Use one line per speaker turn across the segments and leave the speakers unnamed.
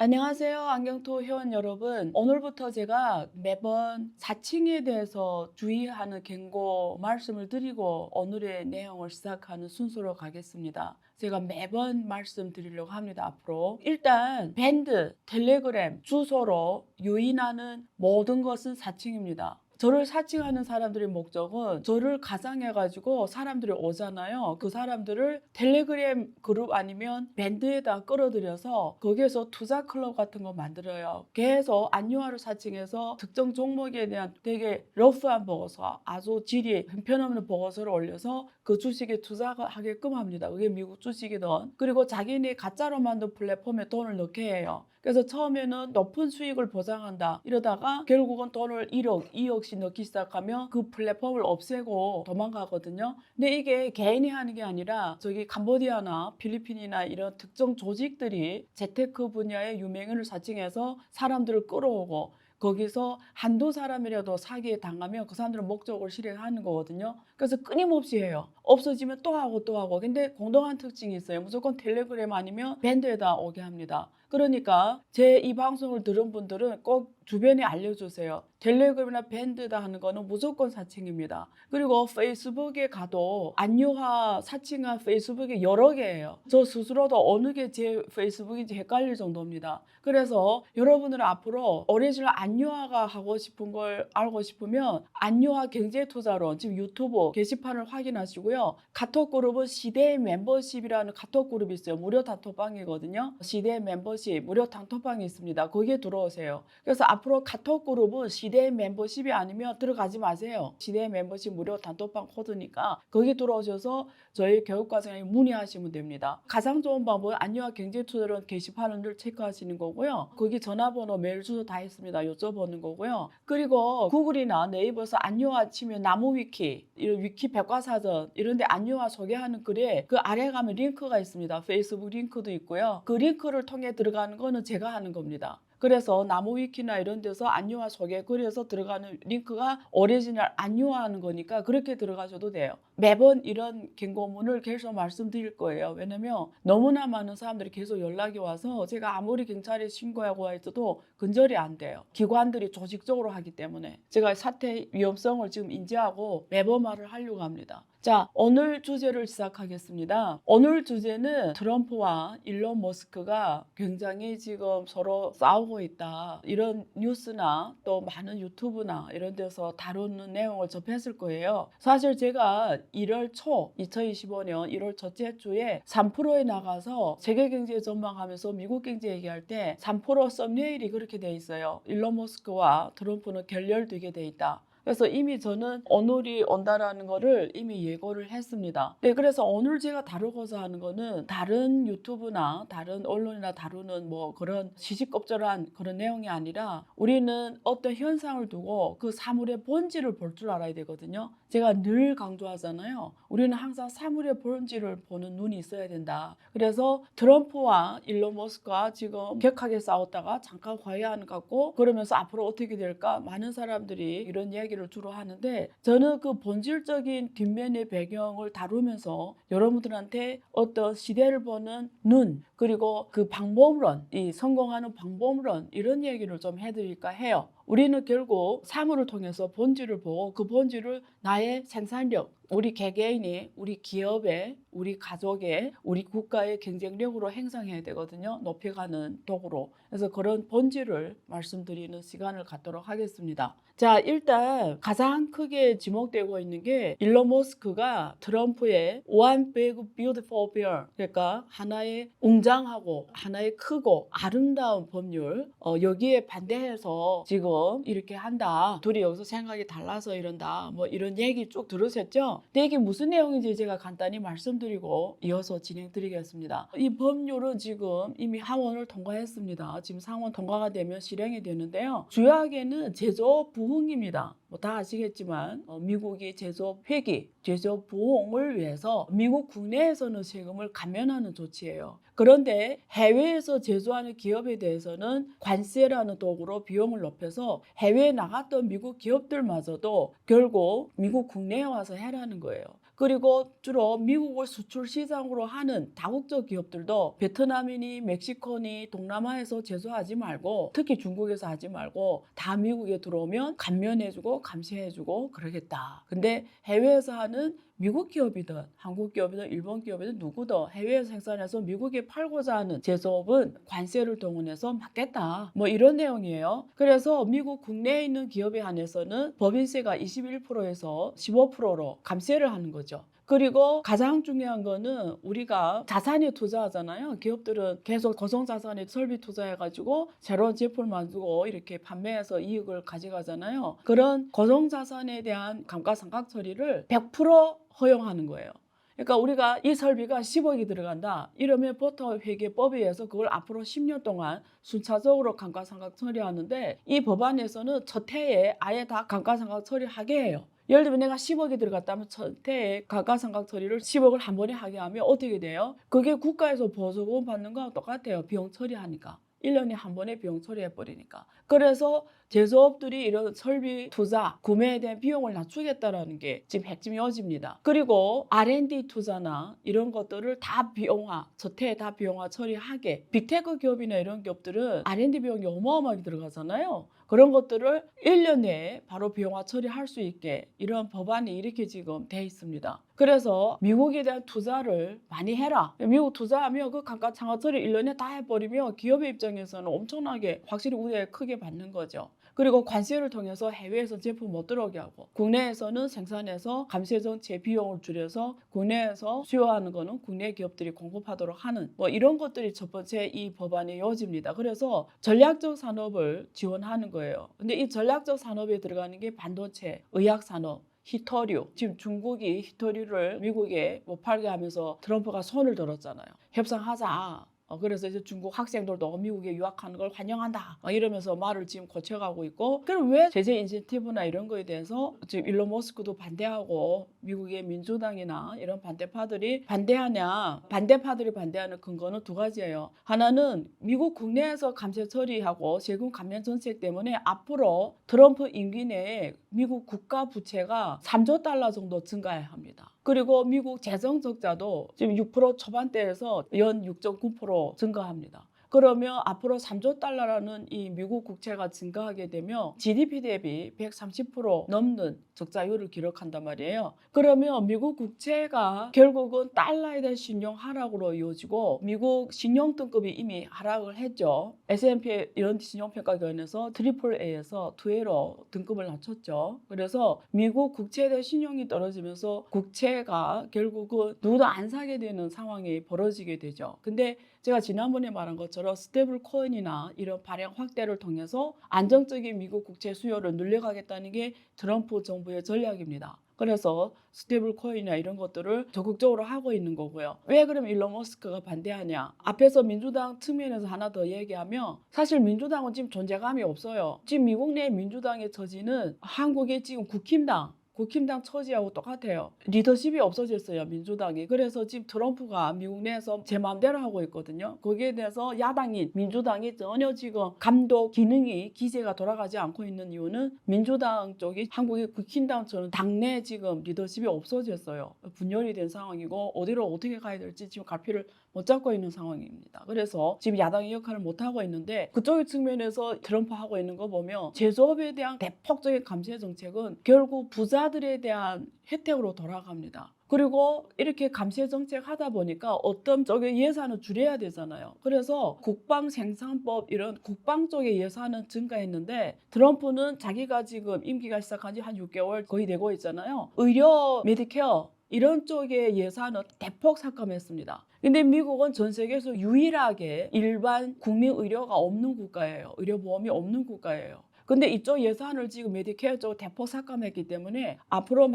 안녕하세요. 안경토 회원 여러분. 오늘부터 제가 매번 사칭에 대해서 주의하는 경고 말씀을 드리고 오늘의 내용을 시작하는 순서로 가겠습니다. 제가 매번 말씀드리려고 합니다. 앞으로 일단 밴드, 텔레그램, 주소로 유인하는 모든 것은 사칭입니다. 저를 사칭하는 사람들의 목적은 저를 가상해가지고 사람들이 오잖아요. 그 사람들을 텔레그램 그룹 아니면 밴드에다 끌어들여서 거기에서 투자 클럽 같은 거 만들어요. 계속 안유화를 사칭해서 특정 종목에 대한 되게 러프한 보고서, 아주 질이 형편없는 보고서를 올려서 그 주식에 투자하게끔 합니다. 그게 미국 주식이든. 그리고 자기네 가짜로 만든 플랫폼에 돈을 넣게 해요. 그래서 처음에는 높은 수익을 보장한다 이러다가 결국은 돈을 1억, 2억씩 넣기 시작하면 그 플랫폼을 없애고 도망가거든요. 근데 이게 개인이 하는 게 아니라 저기 캄보디아나 필리핀이나 이런 특정 조직들이 재테크 분야의 유명인을 사칭해서 사람들을 끌어오고 거기서 한두 사람이라도 사기에 당하면 그 사람들은 목적을 실행하는 거거든요. 그래서 끊임없이 해요. 없어지면 또 하고 또 하고. 근데 공동한 특징이 있어요. 무조건 텔레그램 아니면 밴드에다 오게 합니다. 그러니까 제 이 방송을 들은 분들은 꼭 주변에 알려주세요. 텔레그램이나 밴드다 하는 거는 무조건 사칭입니다. 그리고 페이스북에 가도 안유화 사칭한 페이스북이 여러 개예요. 저 스스로도 어느 게 제 페이스북인지 헷갈릴 정도입니다. 그래서 여러분들은 앞으로 오리지널 안유화가 하고 싶은 걸 알고 싶으면 안유화 경제투자론 지금 유튜브 게시판을 확인하시고요. 카톡 그룹은 시대의 멤버십이라는 카톡 그룹이 있어요. 무료 단톡방이거든요. 시대의 멤버십 무료 단톡방이 있습니다. 거기에 들어오세요. 그래서 앞으로 카톡 그룹은 시대의 멤버십이 아니면 들어가지 마세요. 시대의 멤버십 무료 단톡방 코드니까 거기 들어오셔서 저희 교육과정에 문의하시면 됩니다. 가장 좋은 방법은 안유화 경제투자론 게시판을 늘 체크하시는 거고요. 거기 전화번호, 메일 주소 다 있습니다. 여쭤보는 거고요. 그리고 구글이나 네이버에서 안유화 치면 나무위키, 이런 위키 백과사전 이런 데 안유화 소개하는 글에 그 아래 가면 링크가 있습니다. 페이스북 링크도 있고요. 그 링크를 통해 들어가는 거는 제가 하는 겁니다. 그래서 나무위키나 이런 데서 안유화 소개 글에서 들어가는 링크가 오리지널 안유화하는 거니까 그렇게 들어가셔도 돼요. 매번 이런 경고문을 계속 말씀드릴 거예요. 왜냐면 너무나 많은 사람들이 계속 연락이 와서 제가 아무리 경찰에 신고하고 해도 근절이 안 돼요. 기관들이 조직적으로 하기 때문에 제가 사태 위험성을 지금 인지하고 매번 말을 하려고 합니다. 자, 오늘 주제를 시작하겠습니다. 오늘 주제는 트럼프와 일론 머스크가 굉장히 지금 서로 싸우고 있다. 이런 뉴스나 또 많은 유튜브나 이런 데서 다루는 내용을 접했을 거예요. 사실 제가 1월 초 2025년 1월 첫째 주에 3프로에 나가서 세계 경제 전망하면서 미국 경제 얘기할 때 3프로 썸네일이 그렇게 돼 있어요. 일론 머스크와 트럼프는 결렬되게 돼 있다. 그래서 이미 저는 오늘이 온다라는 거를 이미 예고를 했습니다. 네, 그래서 오늘 제가 다루고자 하는 거는 다른 유튜브나 다른 언론이나 다루는 뭐 그런 시시껍절한 그런 내용이 아니라 우리는 어떤 현상을 두고 그 사물의 본질을 볼 줄 알아야 되거든요. 제가 늘 강조하잖아요. 우리는 항상 사물의 본질을 보는 눈이 있어야 된다. 그래서 트럼프와 일론 머스크가 지금 격하게 싸웠다가 잠깐 과회하는 것 같고 그러면서 앞으로 어떻게 될까 많은 사람들이 이런 이야기를 주로 하는데 저는 그 본질적인 뒷면의 배경을 다루면서 여러분들한테 어떤 시대를 보는 눈 그리고 그 방법론, 이 성공하는 방법론 이런 얘기를 좀 해드릴까 해요. 우리는 결국 사물을 통해서 본질을 보고 그 본질을 나의 생산력, 우리 개개인이, 우리 기업의, 우리 가족의, 우리 국가의 경쟁력으로 행사해야 되거든요. 높여가는 도구로. 그래서 그런 본질을 말씀드리는 시간을 갖도록 하겠습니다. 자, 일단 가장 크게 지목되고 있는 게 일론 머스크가 트럼프의 One Big Beautiful Bill, 그러니까 하나의 웅장하고 하나의 크고 아름다운 법률, 여기에 반대해서 지금 이렇게 한다. 둘이 여기서 생각이 달라서 이런다. 뭐 이런 얘기 쭉 들으셨죠? 근데 이게 무슨 내용인지 제가 간단히 말씀드리고 이어서 진행드리겠습니다. 이 법률은 지금 이미 하원을 통과했습니다. 지금 상원 통과가 되면 실행이 되는데요. 주요하게는 제조업 부흥입니다. 뭐 다 아시겠지만 미국이 제조업 회기, 제조업 부흥을 위해서 미국 국내에서는 세금을 감면하는 조치예요. 그런데 해외에서 제조하는 기업에 대해서는 관세라는 도구로 비용을 높여서 해외에 나갔던 미국 기업들마저도 결국 미국 국내에 와서 해라는 거예요. 그리고 주로 미국을 수출 시장으로 하는 다국적 기업들도 베트남이니 멕시코니 동남아에서 제조하지 말고 특히 중국에서 하지 말고 다 미국에 들어오면 감면해주고 감시해주고 그러겠다. 근데 해외에서 하는 미국 기업이든 한국 기업이든 일본 기업이든 누구든 해외에서 생산해서 미국에 팔고자 하는 제조업은 관세를 동원해서 막겠다. 뭐 이런 내용이에요. 그래서 미국 국내에 있는 기업에 한해서는 법인세가 21%에서 15%로 감세를 하는 거죠. 그리고 가장 중요한 거는 우리가 자산에 투자하잖아요. 기업들은 계속 고정자산에 설비 투자해가지고 새로운 제품을 만들고 이렇게 판매해서 이익을 가져가잖아요. 그런 고정자산에 대한 감가상각 처리를 100% 허용하는 거예요. 그러니까 우리가 이 설비가 10억이 들어간다. 이러면 보통회계법에 의해서 그걸 앞으로 10년 동안 순차적으로 감가상각 처리하는데 이 법안에서는 첫 해에 아예 다 감가상각 처리하게 해요. 예를 들면 내가 10억이 들어갔다면 첫 해에 감가상각 처리를 10억을 한 번에 하게 하면 어떻게 돼요? 그게 국가에서 보조금 받는 거랑 똑같아요. 비용 처리하니까. 1년에 한 번에 비용 처리해버리니까. 그래서 제조업들이 이런 설비 투자, 구매에 대한 비용을 낮추겠다라는 게 지금 핵심 요지입니다. 그리고 R&D 투자나 이런 것들을 다 비용화, 저태에 다 비용화 처리하게. 빅테크 기업이나 이런 기업들은 R&D 비용이 어마어마하게 들어가잖아요. 그런 것들을 1년 내에 바로 비용화 처리할 수 있게 이런 법안이 이렇게 지금 돼 있습니다. 그래서 미국에 대한 투자를 많이 해라. 미국 투자하면 그 감가상각 처리 1년에 다 해버리면 기업의 입장에서는 엄청나게 확실히 우대 크게 받는 거죠. 그리고 관세를 통해서 해외에서 제품 못 들어오게 하고 국내에서는 생산해서 감세 정책 비용을 줄여서 국내에서 수요하는 거는 국내 기업들이 공급하도록 하는 뭐 이런 것들이 첫 번째 이 법안의 요지입니다. 그래서 전략적 산업을 지원하는 거예요. 근데 이 전략적 산업에 들어가는 게 반도체, 의약 산업, 히토류. 지금 중국이 히토류를 미국에 못 팔게 하면서 트럼프가 손을 들었잖아요. 협상하자. 그래서 이제 중국 학생들도 미국에 유학하는 걸 환영한다. 이러면서 말을 지금 고쳐가고 있고. 그럼 왜 제재 인센티브나 이런 거에 대해서 지금 일론 머스크도 반대하고 미국의 민주당이나 이런 반대파들이 반대하냐? 반대파들이 반대하는 근거는 두 가지예요. 하나는 미국 국내에서 감세 처리하고 세금 감면 정책 때문에 앞으로 트럼프 임기 내에 미국 국가 부채가 3조 달러 정도 증가해야 합니다. 그리고 미국 재정 적자도 지금 6% 초반대에서 연 6.9% 증가합니다. 그러면 앞으로 3조 달러라는 이 미국 국채가 증가하게 되면 GDP 대비 130% 넘는 적자율을 기록한단 말이에요. 그러면 미국 국채가 결국은 달러에 대한 신용 하락으로 이어지고 미국 신용 등급이 이미 하락을 했죠. S&P 이런 신용평가기관에서 AAA에서 2A로 등급을 낮췄죠. 그래서 미국 국채에 대한 신용이 떨어지면서 국채가 결국은 누구도 안 사게 되는 상황이 벌어지게 되죠. 근데 제가 지난번에 말한 것처럼 스테이블 코인이나 이런 발행 확대를 통해서 안정적인 미국 국채 수요를 늘려가겠다는 게 트럼프 정부의 전략입니다. 그래서 스테이블 코인이나 이런 것들을 적극적으로 하고 있는 거고요. 왜 그럼 일론 머스크가 반대하냐? 앞에서 민주당 측면에서 하나 더 얘기하면 사실 민주당은 지금 존재감이 없어요. 지금 미국 내 민주당의 처지는 한국의 지금 국힘당 처지하고 똑같아요. 리더십이 없어졌어요, 민주당이. 그래서 지금 트럼프가 미국 내에서 제 마음대로 하고 있거든요. 거기에 대해서 야당인 민주당이 전혀 지금 감독 기능이 기제가 돌아가지 않고 있는 이유는 민주당 쪽이 한국의 국힘당처럼 당내 지금 리더십이 없어졌어요. 분열이 된 상황이고 어디로 어떻게 가야 될지 지금 갈피를 못 잡고 있는 상황입니다. 그래서 지금 야당의 역할을 못 하고 있는데 그쪽 측면에서 트럼프 하고 있는 거 보면 제조업에 대한 대폭적인 감세 정책은 결국 부자들에 대한 혜택으로 돌아갑니다. 그리고 이렇게 감세 정책 하다 보니까 어떤 쪽의 예산을 줄여야 되잖아요. 그래서 국방 생산법 이런 국방 쪽의 예산은 증가했는데 트럼프는 자기가 지금 임기가 시작한 지 한 6개월 거의 되고 있잖아요. 의료, 메디케어 이런 쪽의 예산은 대폭 삭감했습니다. 근데 미국은 전 세계에서 유일하게 일반 국민 의료가 없는 국가예요. 의료보험이 없는 국가예요. 근데 이쪽 예산을 지금 메디케어 쪽으로 대폭 삭감했기 때문에 앞으로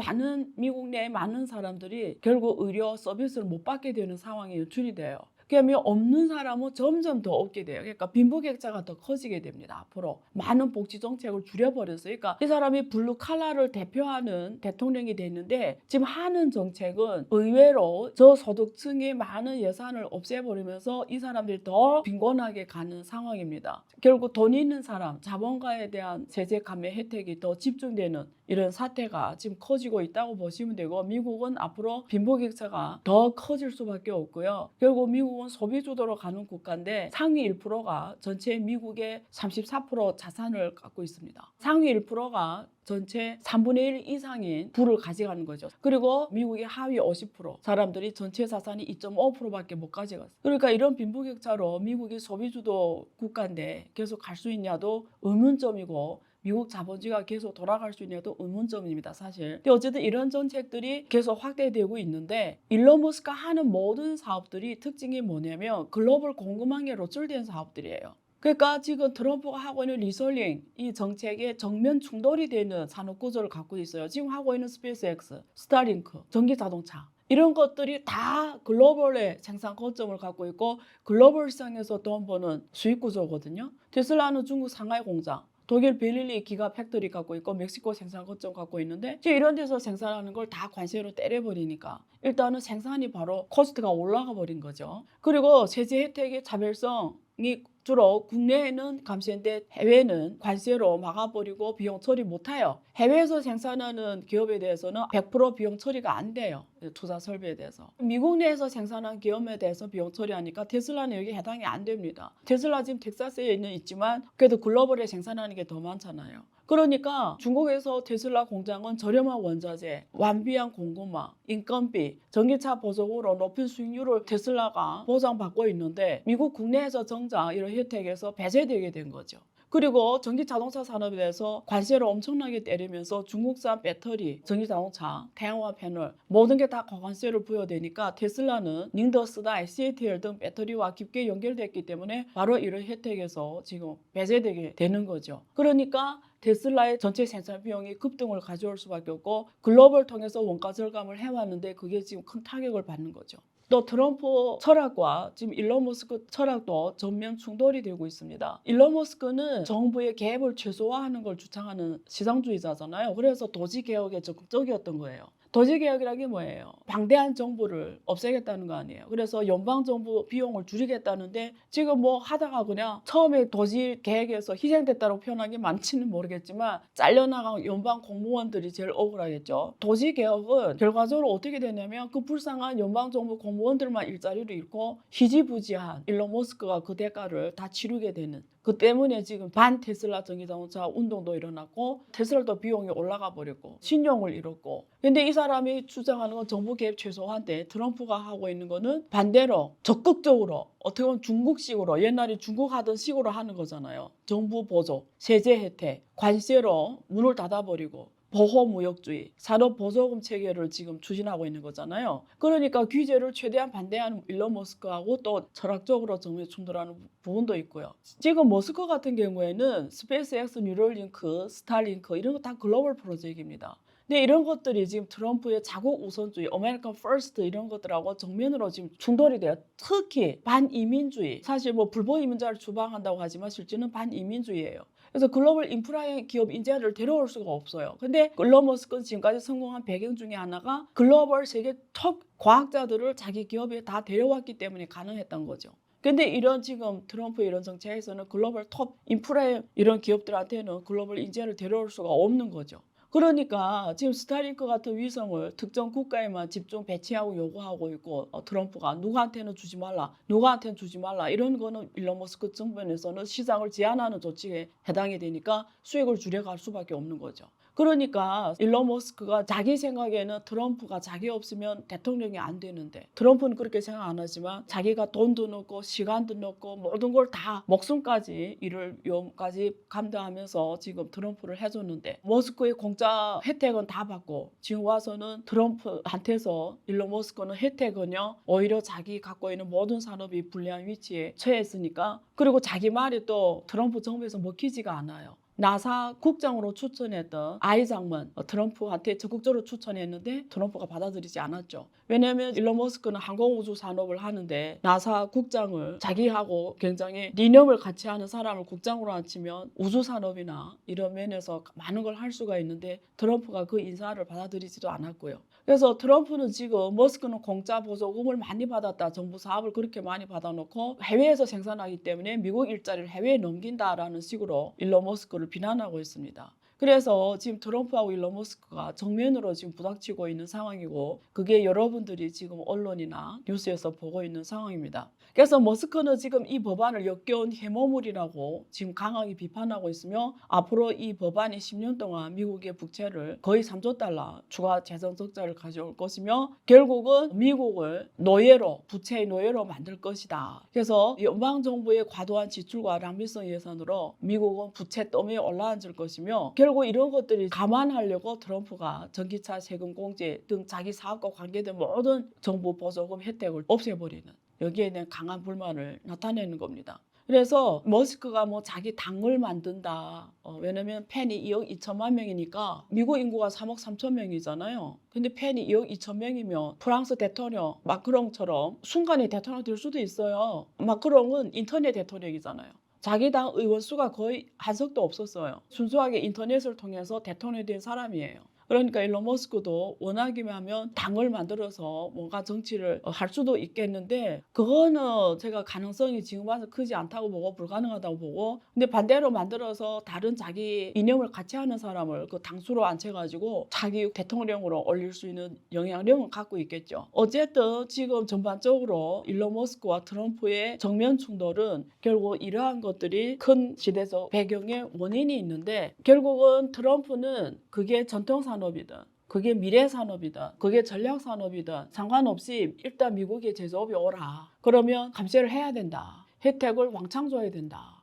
미국 내 많은 사람들이 결국 의료 서비스를 못 받게 되는 상황이 연출이 돼요. 그러면 없는 사람은 점점 더 없게 돼요. 그러니까 빈부격차가 더 커지게 됩니다. 앞으로 많은 복지 정책을 줄여버렸어요. 그러니까 이 사람이 블루 칼라를 대표하는 대통령이 됐는데 지금 하는 정책은 의외로 저소득층의 많은 예산을 없애버리면서 이 사람들이 더 빈곤하게 가는 상황입니다. 결국 돈 있는 사람, 자본가에 대한 세제 감면 혜택이 더 집중되는 이런 사태가 지금 커지고 있다고 보시면 되고 미국은 앞으로 빈부격차가 더 커질 수밖에 없고요. 결국 미국은 소비 주도로 가는 국가인데 상위 1%가 전체 미국의 34% 자산을 갖고 있습니다. 상위 1%가 전체 3분의 1 이상인 부를 가져가는 거죠. 그리고 미국의 하위 50% 사람들이 전체 자산이 2.5%밖에 못 가져갔어요. 그러니까 이런 빈부격차로 미국이 소비주도 국가인데 계속 갈 수 있냐도 의문점이고 미국 자본주의가 계속 돌아갈 수 있냐도 의문점입니다, 사실. 근데 어쨌든 이런 정책들이 계속 확대되고 있는데 일론 머스크가 하는 모든 사업들이 특징이 뭐냐면 글로벌 공급망에 노출된 사업들이에요. 그러니까 지금 트럼프가 하고 있는 리솔링 이 정책에 정면 충돌이 되는 산업 구조를 갖고 있어요. 지금 하고 있는 스페이스X, 스타링크, 전기 자동차 이런 것들이 다 글로벌의 생산 거점을 갖고 있고 글로벌 시장에서 돈 버는 수익 구조거든요. 테슬라는 중국 상하이 공장, 독일 베를린 기가 팩토리 갖고 있고 멕시코 생산 거점 갖고 있는데 이런 데서 생산하는 걸 다 관세로 때려버리니까 일단은 생산이 바로 코스트가 올라가 버린 거죠. 그리고 세제 혜택의 차별성이 주로 국내에는 감세인데 해외는 관세로 막아버리고 비용 처리 못해요. 해외에서 생산하는 기업에 대해서는 100% 비용 처리가 안 돼요. 투자 설비에 대해서. 미국 내에서 생산한 기업에 대해서 비용 처리하니까 테슬라는 여기 해당이 안 됩니다. 테슬라 지금 텍사스에 있지만 그래도 글로벌에 생산하는 게 더 많잖아요. 그러니까 중국에서 테슬라 공장은 저렴한 원자재, 완비한 공급망, 인건비, 전기차 보조금으로 높은 수익률을 테슬라가 보장받고 있는데 미국 국내에서 정작 이런 혜택에서 배제되게 된 거죠. 그리고 전기자동차 산업에 대해서 관세를 엄청나게 때리면서 중국산 배터리, 전기자동차, 태양광 패널 모든 게 다 과관세를 부여되니까 테슬라는 宁德时代, CATL 등 배터리와 깊게 연결됐기 때문에 바로 이런 혜택에서 지금 배제되게 되는 거죠. 그러니까 테슬라의 전체 생산 비용이 급등을 가져올 수밖에 없고 글로벌 통해서 원가 절감을 해왔는데 그게 지금 큰 타격을 받는 거죠. 또 트럼프 철학과 지금 일론 머스크 철학도 전면 충돌이 되고 있습니다. 일론 머스크는 정부의 개입을 최소화하는 걸 주창하는 시장주의자잖아요. 그래서 도시 개혁에 적극적이었던 거예요. 도시 개혁이라는 게 뭐예요? 방대한 정부를 없애겠다는 거 아니에요. 그래서 연방 정부 비용을 줄이겠다는데 지금 뭐 하다가 그냥 처음에 도시 계획에서 희생됐다고 표현한 게 많지는 모르겠지만 잘려나간 연방 공무원들이 제일 억울하겠죠. 도시 개혁은 결과적으로 어떻게 되냐면 그 불쌍한 연방 정부 공무원들만 일자리를 잃고 희지부지한 일론 머스크가 그 대가를 다 치르게 되는. 그 때문에 지금 반 테슬라 전기자동차 운동도 일어났고 테슬라도 비용이 올라가 버렸고 신용을 잃었고 근데 이 사람이 주장하는 건 정부 개입 최소화인데 트럼프가 하고 있는 거는 반대로 적극적으로 어떻게 보면 중국식으로 옛날에 중국 하던 식으로 하는 거잖아요. 정부 보조, 세제 혜택, 관세로 문을 닫아버리고 보호무역주의, 산업보조금 체계를 지금 추진하고 있는 거잖아요. 그러니까 규제를 최대한 반대하는 일론 머스크하고 또 철학적으로 정면 충돌하는 부분도 있고요. 지금 머스크 같은 경우에는 스페이스X, 뉴럴링크, 스타링크 이런 거 다 글로벌 프로젝트입니다. 근데 이런 것들이 지금 트럼프의 자국 우선주의, 아메리칸 퍼스트 이런 것들하고 정면으로 지금 충돌이 돼요. 특히 반이민주의, 사실 뭐 불법 이민자를 추방한다고 하지만 실제는 반이민주의예요. 그래서 글로벌 인프라 기업 인재를 데려올 수가 없어요. 근데 일론 머스크는 지금까지 성공한 배경 중에 하나가 글로벌 세계 톱 과학자들을 자기 기업에 다 데려왔기 때문에 가능했던 거죠. 근데 이런 지금 트럼프 이런 정책에서는 글로벌 톱 인프라 이런 기업들한테는 글로벌 인재를 데려올 수가 없는 거죠. 그러니까 지금 스타링크 같은 위성을 특정 국가에만 집중 배치하고 요구하고 있고 트럼프가 누구한테는 주지 말라, 누구한테는 주지 말라 이런 거는 일론 머스크 정부에서는 시장을 제한하는 조치에 해당이 되니까 수익을 줄여갈 수밖에 없는 거죠. 그러니까 일론 머스크가 자기 생각에는 트럼프가 자기 없으면 대통령이 안 되는데 트럼프는 그렇게 생각 안 하지만 자기가 돈도 넣고 시간도 넣고 모든 걸 다 목숨까지 일을 위험까지 감당하면서 지금 트럼프를 해줬는데 머스크의 공짜 혜택은 다 받고 지금 와서는 트럼프한테서 일론 머스크는 혜택은요 오히려 자기 갖고 있는 모든 산업이 불리한 위치에 처했으니까 그리고 자기 말이 또 트럼프 정부에서 먹히지가 않아요. 나사 국장으로 추천했던 아이작먼 트럼프한테 적극적으로 추천했는데 트럼프가 받아들이지 않았죠. 왜냐하면 일론 머스크는 항공우주 산업을 하는데 나사 국장을 자기하고 굉장히 리념을 같이 하는 사람을 국장으로 앉히면 우주 산업이나 이런 면에서 많은 걸 할 수가 있는데 트럼프가 그 인사를 받아들이지도 않았고요. 그래서 트럼프는 지금 머스크는 공짜 보조금을 많이 받았다. 정부 사업을 그렇게 많이 받아놓고 해외에서 생산하기 때문에 미국 일자리를 해외에 넘긴다라는 식으로 일론 머스크를 비난하고 있습니다. 그래서 지금 트럼프하고 일론 머스크가 정면으로 지금 부닥치고 있는 상황이고 그게 여러분들이 지금 언론이나 뉴스에서 보고 있는 상황입니다. 그래서 머스크는 지금 이 법안을 역겨운 해모물이라고 지금 강하게 비판하고 있으며 앞으로 이 법안이 10년 동안 미국의 부채를 거의 3조 달러 추가 재정 적자를 가져올 것이며 결국은 미국을 노예로 부채의 노예로 만들 것이다. 그래서 연방정부의 과도한 지출과 낭비성 예산으로 미국은 부채 더미에 올라앉을 것이며 결국 이런 것들이 감안하려고 트럼프가 전기차 세금 공제 등 자기 사업과 관계된 모든 정부 보조금 혜택을 없애버리는 여기에 대한 강한 불만을 나타내는 겁니다. 그래서 머스크가 뭐 자기 당을 만든다. 왜냐면 팬이 2억 2천만 명이니까 미국 인구가 3억 3천 명이잖아요. 근데 팬이 2억 2천 명이면 프랑스 대통령 마크롱처럼 순간에 대통령 될 수도 있어요. 마크롱은 인터넷 대통령이잖아요. 자기 당 의원 수가 거의 한 석도 없었어요. 순수하게 인터넷을 통해서 대통령이 된 사람이에요. 그러니까 일론 머스크도 원하기만 하면 당을 만들어서 뭔가 정치를 할 수도 있겠는데 그거는 제가 가능성이 지금 와서 크지 않다고 보고 불가능하다고 보고 근데 반대로 만들어서 다른 자기 이념을 같이 하는 사람을 그 당수로 앉혀가지고 자기 대통령으로 올릴 수 있는 영향력은 갖고 있겠죠. 어쨌든 지금 전반적으로 일론 머스크와 트럼프의 정면 충돌은 결국 이러한 것들이 큰 시대적 배경에 원인이 있는데 결국은 트럼프는 그게 전통산 산업이든 그게 미래 산업이든 그게 전략 산업이든 상관없이 일단 미국의 제조업이 오라. 그러면 감세를 해야 된다. 혜택을 왕창 줘야 된다.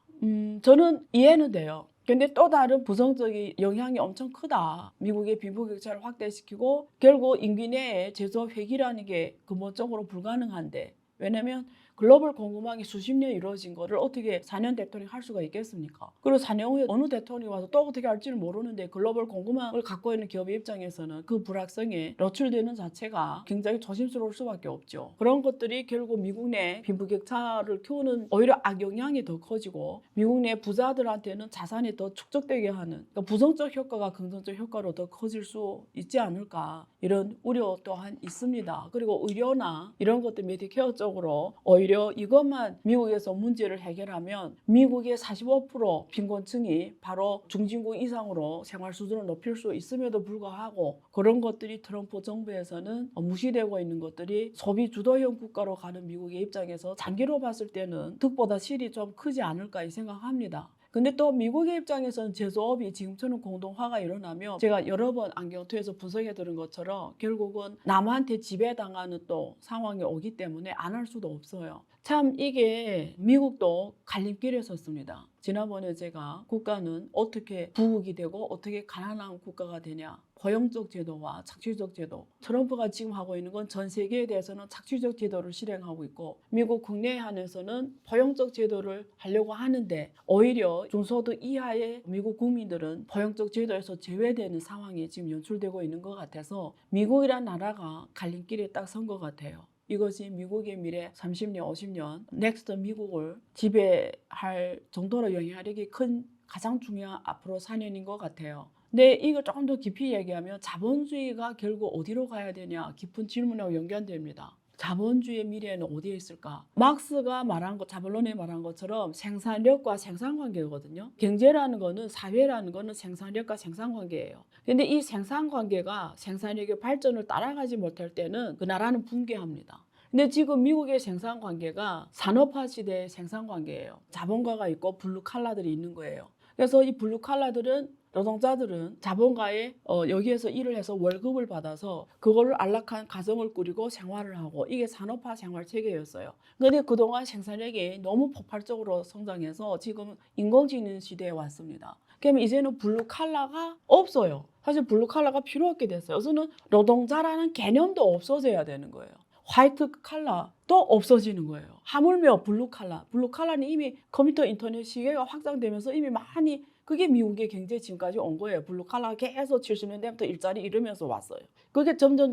저는 이해는 돼요. 근데 또 다른 부정적인 영향이 엄청 크다. 미국의 빈부격차를 확대시키고 결국 임기 내에 제조업 회귀라는 게 근본적으로 불가능한데 왜냐면 글로벌 공급망이 수십 년 이루어진 거를 어떻게 4년 대통령이 할 수가 있겠습니까? 그리고 4년 후에 어느 대통령이 와서 또 어떻게 할지는 모르는데 글로벌 공급망을 갖고 있는 기업의 입장에서는 그 불확성에 노출되는 자체가 굉장히 조심스러울 수밖에 없죠. 그런 것들이 결국 미국 내 빈부격차를 키우는 오히려 악영향이 더 커지고 미국 내 부자들한테는 자산이 더 축적되게 하는 그러니까 부정적 효과가 긍정적 효과로 더 커질 수 있지 않을까 이런 우려 또한 있습니다. 그리고 의료나 이런 것들 메디케어 쪽으로 오히려 이것만 미국에서 문제를 해결하면 미국의 45% 빈곤층이 바로 중진국 이상으로 생활 수준을 높일 수 있음에도 불구하고 그런 것들이 트럼프 정부에서는 무시되고 있는 것들이 소비 주도형 국가로 가는 미국의 입장에서 장기로 봤을 때는 득보다 실이 좀 크지 않을까 생각합니다. 근데 또 미국의 입장에서는 제조업이 지금처럼 공동화가 일어나면 제가 여러 번 안경투에서 분석해 들은 것처럼 결국은 남한테 지배당하는 또 상황이 오기 때문에 안 할 수도 없어요. 참 이게 미국도 갈림길에 섰습니다. 지난번에 제가 국가는 어떻게 부국이 되고 어떻게 가난한 국가가 되냐. 포용적 제도와 착취적 제도. 트럼프가 지금 하고 있는 건 전 세계에 대해서는 착취적 제도를 실행하고 있고 미국 국내 한에서는 포용적 제도를 하려고 하는데 오히려 중소득 이하의 미국 국민들은 포용적 제도에서 제외되는 상황이 지금 연출되고 있는 것 같아서 미국이란 나라가 갈림길에 딱 선 것 같아요. 이것이 미국의 미래 30년, 50년 넥스트 미국을 지배할 정도로 영향력이 큰 가장 중요한 앞으로 4년인 것 같아요. 근데 이걸 조금 더 깊이 얘기하면 자본주의가 결국 어디로 가야 되냐 깊은 질문하고 연관됩니다. 자본주의의 미래는 어디에 있을까? 막스가 말한 것, 자본론에 말한 것처럼 생산력과 생산관계거든요. 경제라는 거는 사회라는 거는 생산력과 생산관계예요. 근데 이 생산관계가 생산력의 발전을 따라가지 못할 때는 그 나라는 붕괴합니다. 근데 지금 미국의 생산관계가 산업화 시대의 생산관계예요. 자본가가 있고 블루칼라들이 있는 거예요. 그래서 이 블루칼라들은 노동자들은 자본가에 여기에서 일을 해서 월급을 받아서 그걸로 안락한 가정을 꾸리고 생활을 하고 이게 산업화 생활 체계였어요. 그런데 그동안 생산력이 너무 폭발적으로 성장해서 지금 인공지능 시대에 왔습니다. 그러면 이제는 블루칼라가 없어요. 사실 블루칼라가 필요 없게 됐어요. 그래서는 노동자라는 개념도 없어져야 되는 거예요. 화이트 칼라도 없어지는 거예요. 하물며 블루칼라. 블루칼라는 이미 컴퓨터 인터넷 시계가 확장되면서 이미 많이 그게 미국의 경제 지금까지 온 거예요. 블루칼라가 계속 70년대부터 일자리 잃으면서 왔어요. 그게 점점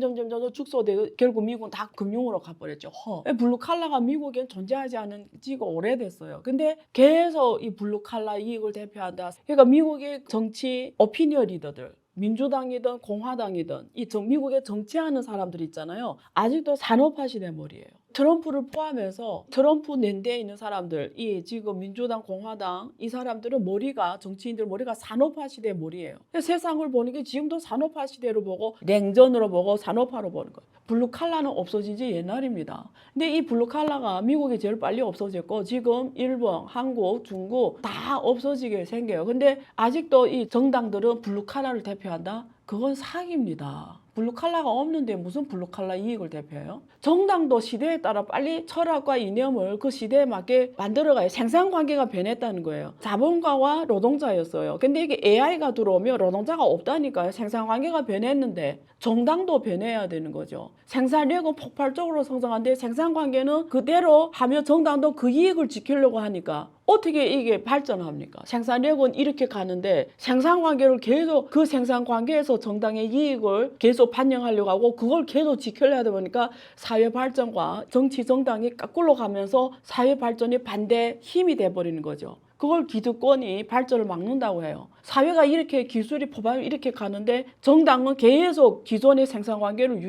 축소되고 결국 미국은 다 금융으로 가버렸죠. 블루칼라가 미국엔 존재하지 않은 지가 오래됐어요. 근데 계속 이 블루칼라 이익을 대표한다. 그러니까 미국의 정치 오피니언 리더들 민주당이든 공화당이든 이 미국에 정치하는 사람들 있잖아요. 아직도 산업화 시대 머리예요. 트럼프를 포함해서 트럼프 낸대에 있는 사람들, 이 지금 민주당, 공화당 이 사람들은 머리가 정치인들 머리가 산업화 시대의 머리예요. 세상을 보는 게 지금도 산업화 시대로 보고 냉전으로 보고 산업화로 보는 거예요. 블루칼라는 없어진 지 옛날입니다. 근데 이 블루칼라가 미국이 제일 빨리 없어졌고 지금 일본, 한국, 중국 다 없어지게 생겨요. 근데 아직도 이 정당들은 블루칼라를 대표한다? 그건 사기입니다. 블루칼라가 없는데 무슨 블루칼라 이익을 대표해요? 정당도 시대에 따라 빨리 철학과 이념을 그 시대에 맞게 만들어가요. 생산관계가 변했다는 거예요. 자본가와 노동자였어요. 근데 이게 AI가 들어오면 노동자가 없다니까요. 생산관계가 변했는데 정당도 변해야 되는 거죠. 생산력은 폭발적으로 성장하는데 생산관계는 그대로 하며 정당도 그 이익을 지키려고 하니까 어떻게 이게 발전합니까? 생산력은 이렇게 가는데 생산관계를 계속 그 생산관계에서 정당의 이익을 계속 반영하려고 하고 그걸 계속 지켜야 하다 보니까 사회 발전과 정치 정당이 거꾸로 가면서 사회 발전이 반대 힘이 돼버리는 거죠. 그걸 기득권이 발전을 막는다고 해요. 사회가 이렇게 기술이 포괄 이렇게 가는데 정당은 계속 기존의 생산관계를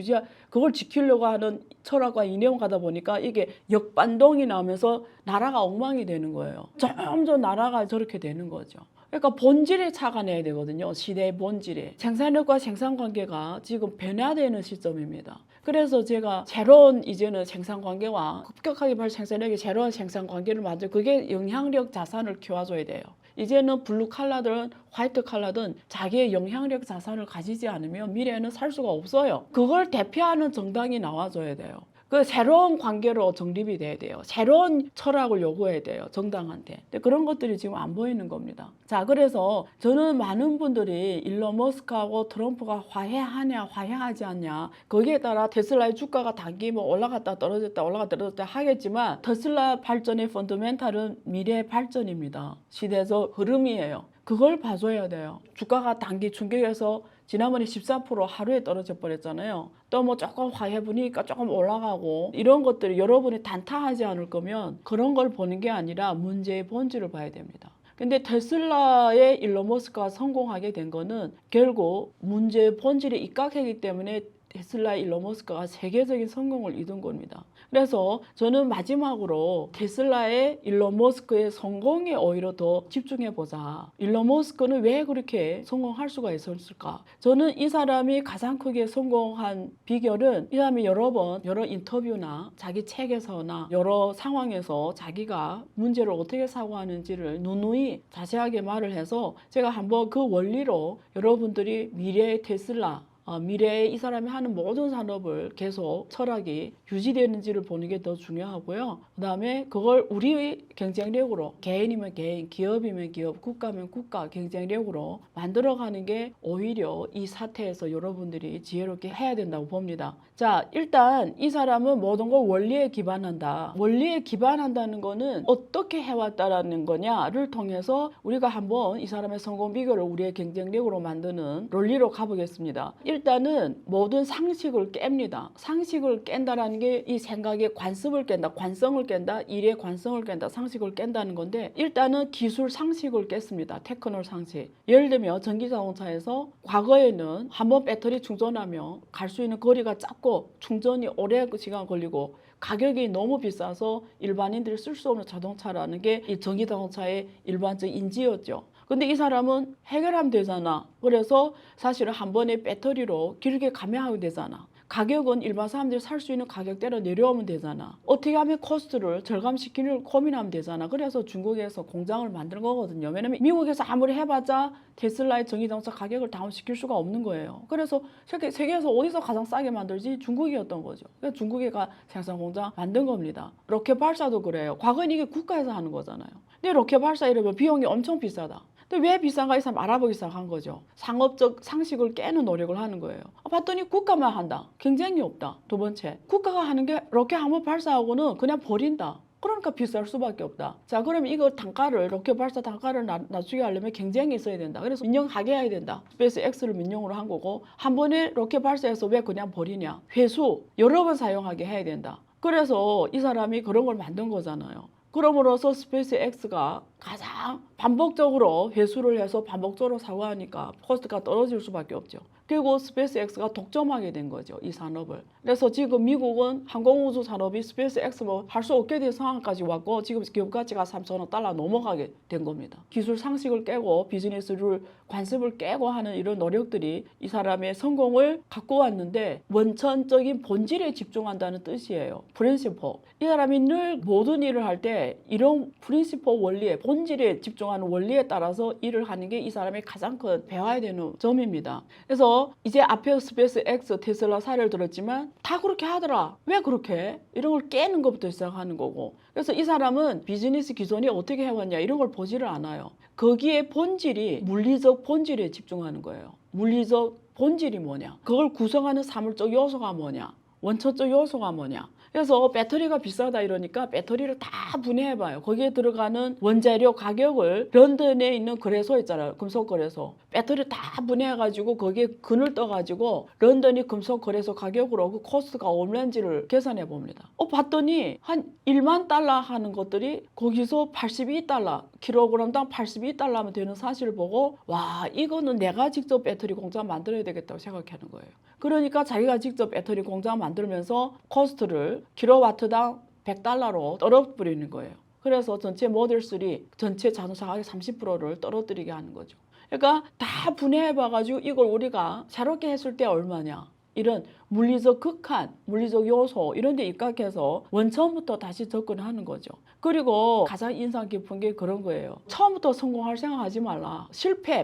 그걸 지키려고 하는 철학과 이념 가다 보니까 이게 역반동이 나면서 나라가 엉망이 되는 거예요. 점점 나라가 저렇게 되는 거죠. 그러니까 본질에 착안해야 되거든요. 시대의 본질에. 생산력과 생산관계가 지금 변화되는 시점입니다. 그래서 제가 새로운 이제는 생산관계와 급격하게 생산력이 새로운 생산관계를 만들고 그게 영향력 자산을 키워줘야 돼요. 이제는 블루 칼라든 화이트 칼라든 자기의 영향력 자산을 가지지 않으면 미래에는 살 수가 없어요. 그걸 대표하는 정당이 나와줘야 돼요. 그 새로운 관계로 정립이 돼야 돼요. 새로운 철학을 요구해야 돼요. 정당한테. 근데 그런 것들이 지금 안 보이는 겁니다. 자, 그래서 저는 많은 분들이 일론 머스크하고 트럼프가 화해하냐 화해하지 않냐 거기에 따라 테슬라의 주가가 단기 뭐 올라갔다 떨어졌다 올라갔다 떨어졌다 하겠지만 테슬라 발전의 펀더멘탈은 미래 발전입니다. 시대에서 흐름이에요. 그걸 봐줘야 돼요. 주가가 단기 충격에서 지난번에 14% 하루에 떨어져 버렸잖아요. 또 뭐 조금 화해 분위기가 조금 올라가고 이런 것들을 여러분이 단타하지 않을 거면 그런 걸 보는 게 아니라 문제의 본질을 봐야 됩니다. 근데 테슬라의 일론 머스크가 성공하게 된 거는 결국 문제의 본질에 입각하기 때문에 테슬라의 일론 머스크가 세계적인 성공을 이룬 겁니다. 그래서 저는 마지막으로 테슬라의 일론 머스크의 성공에 오히려 더 집중해보자. 일론 머스크는 왜 그렇게 성공할 수가 있었을까? 저는 이 사람이 가장 크게 성공한 비결은 이 사람이 여러 인터뷰나 자기 책에서나 여러 상황에서 자기가 문제를 어떻게 사고하는지를 누누이 자세하게 말을 해서 제가 한번 그 원리로 여러분들이 미래의 테슬라 미래에 이 사람이 하는 모든 산업을 계속 철학이 유지되는지를 보는 게 더 중요하고요. 그 다음에 그걸 우리의 경쟁력으로 개인이면 개인, 기업이면 기업, 국가면 국가 경쟁력으로 만들어가는 게 오히려 이 사태에서 여러분들이 지혜롭게 해야 된다고 봅니다. 자, 일단 이 사람은 모든 걸 원리에 기반한다. 원리에 기반한다는 거는 어떻게 해왔다라는 거냐를 통해서 우리가 한번 이 사람의 성공 비결을 우리의 경쟁력으로 만드는 논리로 가보겠습니다. 일단은 모든 상식을 깹니다. 상식을 깬다라는 게 이 생각의 관습을 깬다, 관성을 깬다, 일의 관성을 깬다, 상식을 깬다는 건데 일단은 기술 상식을 깼습니다. 테크놀 상식. 예를 들면 전기자동차에서 과거에는 한번 배터리 충전하면 갈 수 있는 거리가 짧고 충전이 오래 시간 걸리고 가격이 너무 비싸서 일반인들이 쓸 수 없는 자동차라는 게 이 전기자동차의 일반적 인지였죠. 근데 이 사람은 해결하면 되잖아. 그래서 사실은 한 번에 배터리로 길게 감행하게 되잖아. 가격은 일반 사람들이 살 수 있는 가격대로 내려오면 되잖아. 어떻게 하면 코스트를 절감시키는 고민하면 되잖아. 그래서 중국에서 공장을 만든 거거든요. 왜냐면 미국에서 아무리 해봤자 테슬라의 전기자동차 가격을 다운시킬 수가 없는 거예요. 그래서 세계에서 어디서 가장 싸게 만들지? 중국이었던 거죠. 그래서 중국에가 생산 공장 만든 겁니다. 로켓 발사도 그래요. 과거엔 이게 국가에서 하는 거잖아요. 근데 로켓 발사 이러면 비용이 엄청 비싸다. 근데 왜 비싼가 이 사람 알아보기 시작한 거죠. 상업적 상식을 깨는 노력을 하는 거예요. 봤더니 국가만 한다. 경쟁이 없다. 두 번째, 국가가 하는 게 로켓 한번 발사하고는 그냥 버린다. 그러니까 비쌀 수밖에 없다. 자, 그러면 이거 단가를 로켓 발사 단가를 낮추게 하려면 경쟁이 있어야 된다. 그래서 민영하게 해야 된다. 스페이스 X를 민영으로 한 거고 한 번에 로켓 발사해서 왜 그냥 버리냐. 회수 여러 번 사용하게 해야 된다. 그래서 이 사람이 그런 걸 만든 거잖아요. 그럼으로써 스페이스 X가 가장 반복적으로 회수를 해서 반복적으로 사고하니까 코스트가 떨어질 수밖에 없죠. 그리고 스페이스X가 독점하게 된 거죠, 이 산업을. 그래서 지금 미국은 항공우주 산업이 스페이스X 뭐 할 수 없게 된 상황까지 왔고 지금 기업 가치가 3천억 달러 넘어가게 된 겁니다. 기술 상식을 깨고 비즈니스 룰 관습을 깨고 하는 이런 노력들이 이 사람의 성공을 갖고 왔는데 원천적인 본질에 집중한다는 뜻이에요. 프린시퍼. 이 사람이 늘 모든 일을 할 때 이런 프린시퍼 원리에 본질에 집중하는 원리에 따라서 일을 하는 게 이 사람의 가장 큰 배워야 되는 점입니다. 그래서 이제 앞에 스페이스X, 테슬라 사례를 들었지만 다 그렇게 하더라. 왜 그렇게 해? 이런 걸 깨는 것부터 시작하는 거고. 그래서 이 사람은 비즈니스 기존에 어떻게 해왔냐 이런 걸 보지를 않아요. 거기에 본질이 물리적 본질에 집중하는 거예요. 물리적 본질이 뭐냐? 그걸 구성하는 사물적 요소가 뭐냐? 원천적 요소가 뭐냐? 그래서 배터리가 비싸다 이러니까 배터리를 다 분해해봐요. 거기에 들어가는 원재료 가격을 런던에 있는 거래소 있잖아요. 금속거래소. 배터리 다 분해해가지고 거기에 근을 떠가지고 런던이 금속거래소 가격으로 그 코스트가 얼마인지를 계산해 봅니다. 봤더니 한 1만 달러 하는 것들이 거기서 82달러, 킬로그램당 82달러면 되는 사실을 보고 와 이거는 내가 직접 배터리 공장 만들어야 되겠다고 생각하는 거예요. 그러니까 자기가 직접 배터리 공장 만들면서 코스트를 킬로와트당 100달러로 떨어뜨리는 거예요. 그래서 전체 모델 3, 전체 자동차 가격 30%를 떨어뜨리게 하는 거죠. 그러니까 다 분해해봐가지고 이걸 우리가 새롭게 했을 때 얼마냐. 이런 물리적 극한, 물리적 요소 이런 데 입각해서 원천부터 다시 접근하는 거죠. 그리고 가장 인상 깊은 게 그런 거예요. 처음부터 성공할 생각하지 말라.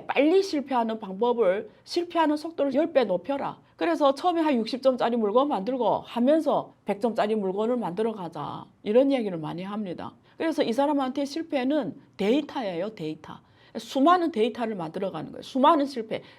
빨리 실패하는 방법을, 실패하는 속도를 10배 높여라. 그래서 처음에 한 60점짜리 물건 만들고 하면서 100점짜리 물건을 만들어 가자. 이런 얘기를 많이 합니다. 그래서 이 사람한테 실패는 데이터예요, 데이터. 수많은 데이터를 만들어가는 거예요. 수많은